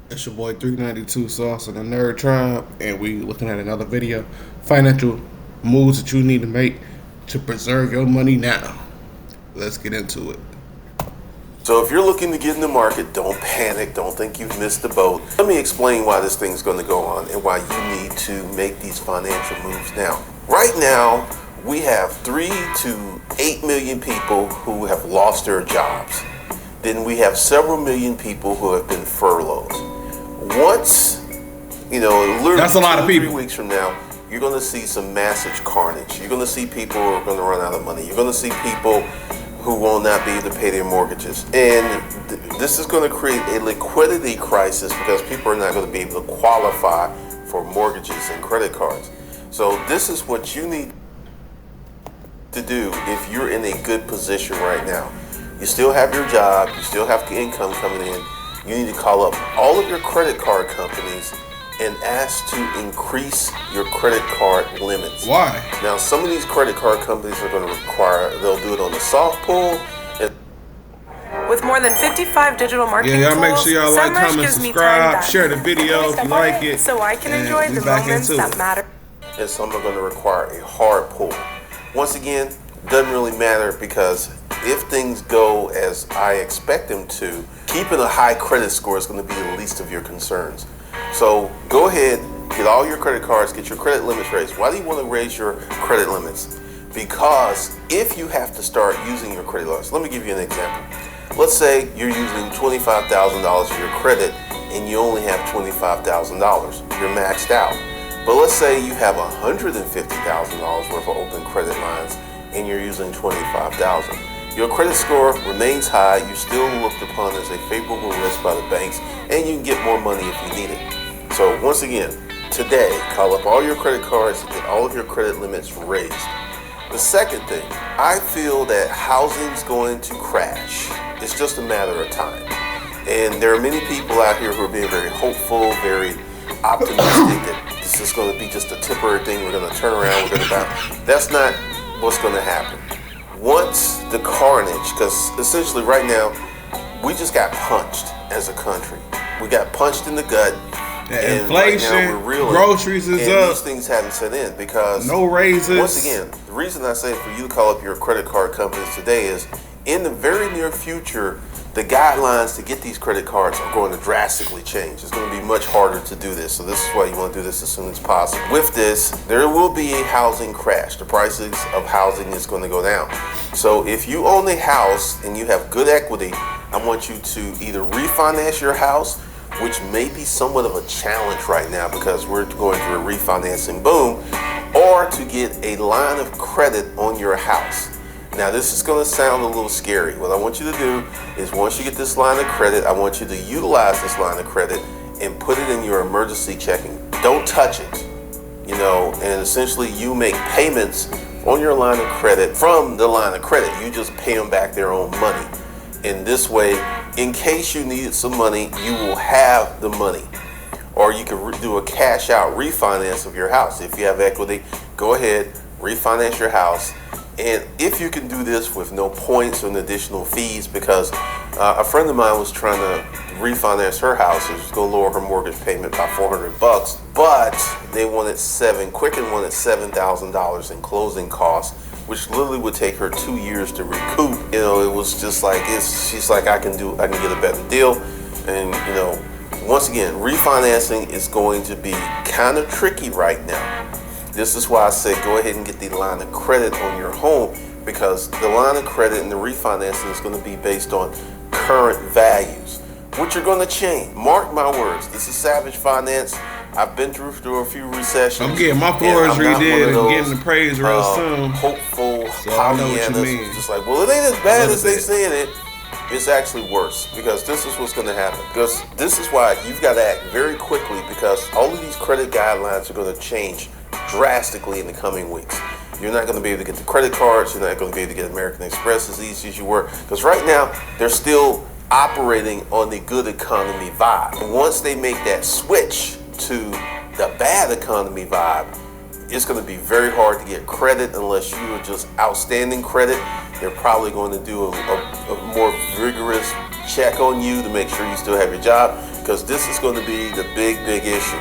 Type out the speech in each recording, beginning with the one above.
It's your boy 392 Sauce and the Nerd Tribe, and we looking at another video. Financial moves that you need to make to preserve your money now. Let's get into it. So if you're looking to get in the market, don't panic. Don't think you've missed the boat. Let me explain why this thing's going to go on and why you need to make these financial moves now. Right now, we have 3 to 8 million people who have lost their jobs. Then we have several million people who have been furloughed. Once, literally That's a lot of 2 or 3 people. weeks from now, you're going to see some massive carnage. You're going to see people who are going to run out of money. You're going to see people who will not be able to pay their mortgages. And this is going to create a liquidity crisis because people are not going to be able to qualify for mortgages and credit cards. So this is what you need to do if you're in a good position right now. You still have your job, you still have income coming in. You need to call up all of your credit card companies and ask to increase your credit card limits. Why? Now, some of these credit card companies are going to they'll do it on the soft pull. With more than 55 digital marketing Yeah, y'all tools, make sure y'all like, SEMrush comment, gives me time subscribe, back. share the video if you like it. So I can and enjoy we the back moments into that it. matter. And some are going to require a hard pull. Once again, doesn't really matter because if things go as I expect them to, keeping a high credit score is going to be the least of your concerns. So go ahead, get all your credit cards, get your credit limits raised. Why do you want to raise your credit limits? Because if you have to start using your credit limits, let me give you an example. Let's say you're using $25,000 of your credit and you only have $25,000. You're maxed out. But let's say you have $150,000 worth of open credit lines and you're using $25,000. Your credit score remains high. You're still looked upon as a favorable risk by the banks, and you can get more money if you need it. So once again, today, call up all your credit cards and get all of your credit limits raised. The second thing, I feel that housing's going to crash. It's just a matter of time. And there are many people out here who are being very hopeful, very optimistic that this is going to be just a temporary thing. We're going to turn around, we're going to bounce. That's not what's going to happen. Once the carnage, because essentially right now, we just got punched as a country. We got punched in the gut. The and inflation, right now we're reeling, groceries is and up. these things haven't set in because No raises. Once again, the reason I say for you to call up your credit card companies today is in the very near future, the guidelines to get these credit cards are going to drastically change. It's going to be much harder to do this. So this is why you want to do this as soon as possible. With this, there will be a housing crash. The prices of housing is going to go down. So if you own a house and you have good equity, I want you to either refinance your house, which may be somewhat of a challenge right now because we're going through a refinancing boom, or to get a line of credit on your house. Now, this is going to sound a little scary. What I want you to do is once you get this line of credit, I want you to utilize this line of credit and put it in your emergency checking. Don't touch it, and essentially you make payments on your line of credit from the line of credit. You just pay them back their own money. In this way, in case you needed some money, you will have the money. Or you can do a cash out refinance of your house. If you have equity, go ahead, refinance your house. And if you can do this with no points or additional fees, because a friend of mine was trying to refinance her house, it was going to lower her mortgage payment by $400, but they wanted Quicken wanted $7,000 in closing costs, which literally would take her 2 years to recoup. It was just like she's like, I can get a better deal, and once again, refinancing is going to be kind of tricky right now. This is why I say go ahead and get the line of credit on your home, because the line of credit and the refinancing is going to be based on current values, which are going to change. Mark my words. This is Savage Finance. I've been through a few recessions. I'm getting my floors redid and getting the praise real soon. Hopeful, So I know what you Pollyannas, mean. just like, well, it ain't as bad as they bit. saying it. It's actually worse, because this is what's going to happen. Because this is why you've got to act very quickly, because all of these credit guidelines are going to change drastically in the coming weeks. You're not going to be able to get the credit cards. You're not going to be able to get American Express as easy as you were. Because right now, they're still operating on the good economy vibe. And once they make that switch to the bad economy vibe, it's going to be very hard to get credit unless you are just outstanding credit. They're probably going to do a more rigorous check on you to make sure you still have your job. because this is going to be the big issue.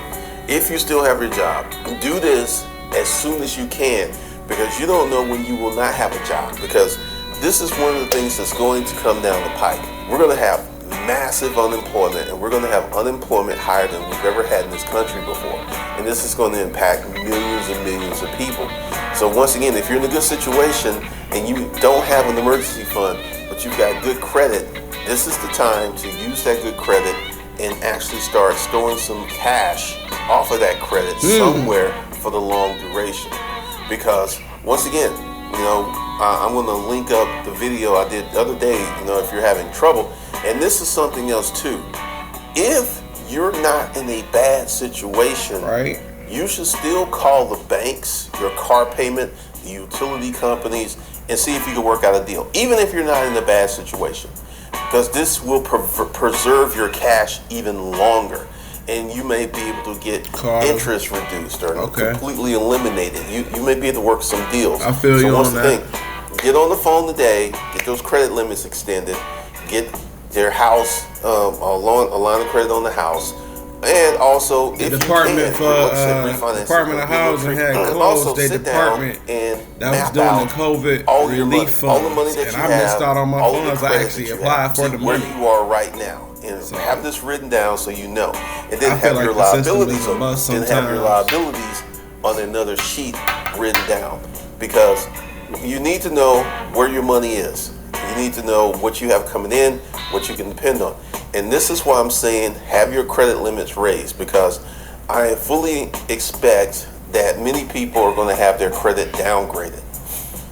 If you still have your job, do this as soon as you can, because you don't know when you will not have a job, because this is one of the things that's going to come down the pike. We're going to have massive unemployment, and we're going to have unemployment higher than we've ever had in this country before. And this is going to impact millions and millions of people. So once again, if you're in a good situation and you don't have an emergency fund, but you've got good credit, this is the time to use that good credit and actually start storing some cash off of that credit somewhere for the long duration. Because once again, I'm going to link up the video I did the other day, if you're having trouble. And this is something else too. If you're not in a bad situation, right, you should still call the banks, your car payment, the utility companies, and see if you can work out a deal, even if you're not in a bad situation, because this will preserve your cash even longer, and you may be able to get interest reduced or completely eliminated. You may be able to work some deals. I feel you on that. Get on the phone today, get those credit limits extended, get their house, a line of credit on the house, and also the Department Department of Housing had closed their department that was doing the COVID relief funds, all the money that and I missed out on my funds. I actually applied for the money. Where you are right now, and have this written down so you know, and then have your liabilities on another sheet written down, because you need to know where your money is. You need to know what you have coming in, what you can depend on. And this is why I'm saying have your credit limits raised, because I fully expect that many people are going to have their credit downgraded.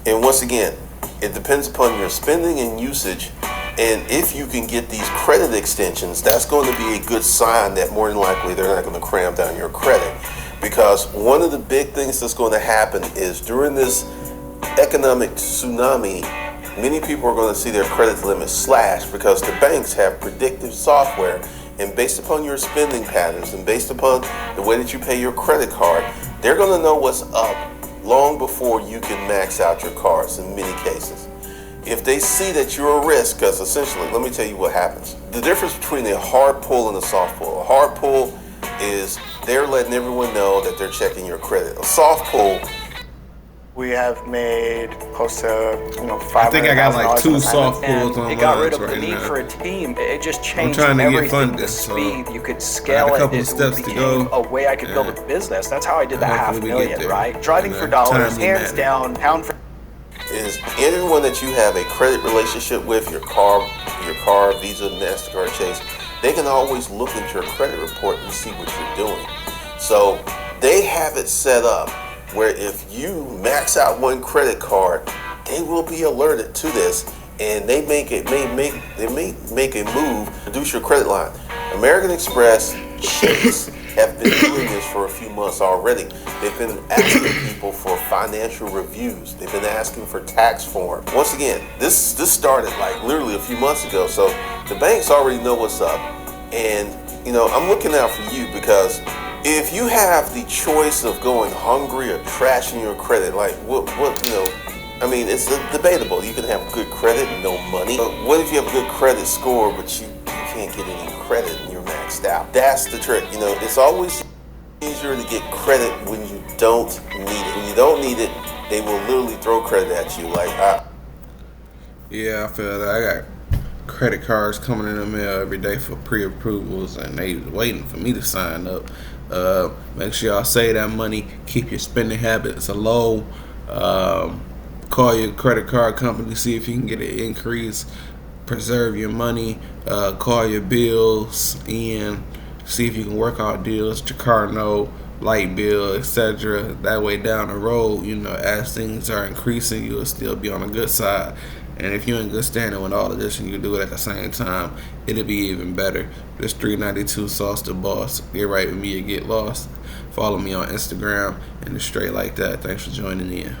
And once again, it depends upon your spending and usage. And if you can get these credit extensions, that's going to be a good sign that more than likely they're not going to cram down your credit. Because one of the big things that's going to happen is during this economic tsunami, many people are going to see their credit limits slashed, because the banks have predictive software, and based upon your spending patterns and based upon the way that you pay your credit card, they're going to know what's up long before you can max out your cards in many cases. If they see that you're a risk, because essentially, let me tell you what happens. The difference between a hard pull and a soft pull. A hard pull is they're letting everyone know that they're checking your credit. A soft pull, we have made close to $500,000. I think I got like 2 soft pulls on. It got rid of the need for a team. It just changed everything. The speed, you could scale it. It became a way I could build a business. That's how I did the $500,000, right? Driving for dollars, hands down, pound for. Is anyone that you have a credit relationship with, your car, Visa, MasterCard, Chase, they can always look at your credit report and see what you're doing. So they have it set up where if you max out one credit card, they will be alerted to this, and they may make a move to reduce your credit line. American Express, Chase have been doing this for a few months already. They've been asking people for financial reviews. They've been asking for tax forms. Once again, this started like literally a few months ago, so the banks already know what's up. And I'm looking out for you, because if you have the choice of going hungry or trashing your credit, like it's debatable. You can have good credit and no money. But what if you have a good credit score, but you can't get any credit and you're maxed out? That's the trick. It's always easier to get credit when you don't need it. When you don't need it, they will literally throw credit at you. Yeah, I feel that. I got credit cards coming in the mail every day for pre-approvals, and they waiting for me to sign up. Make sure y'all save that money. Keep your spending habits low. Call your credit card company, see if you can get an increase. Preserve your money. Call your bills and see if you can work out deals. Your car note, light bill, etc. That way down the road, as things are increasing, you'll still be on the good side. And if you're in good standing with all of this and you do it at the same time, it'll be even better. This 392 Sauce the Boss. Get right with me or get lost. Follow me on Instagram, and it's straight like that. Thanks for joining in.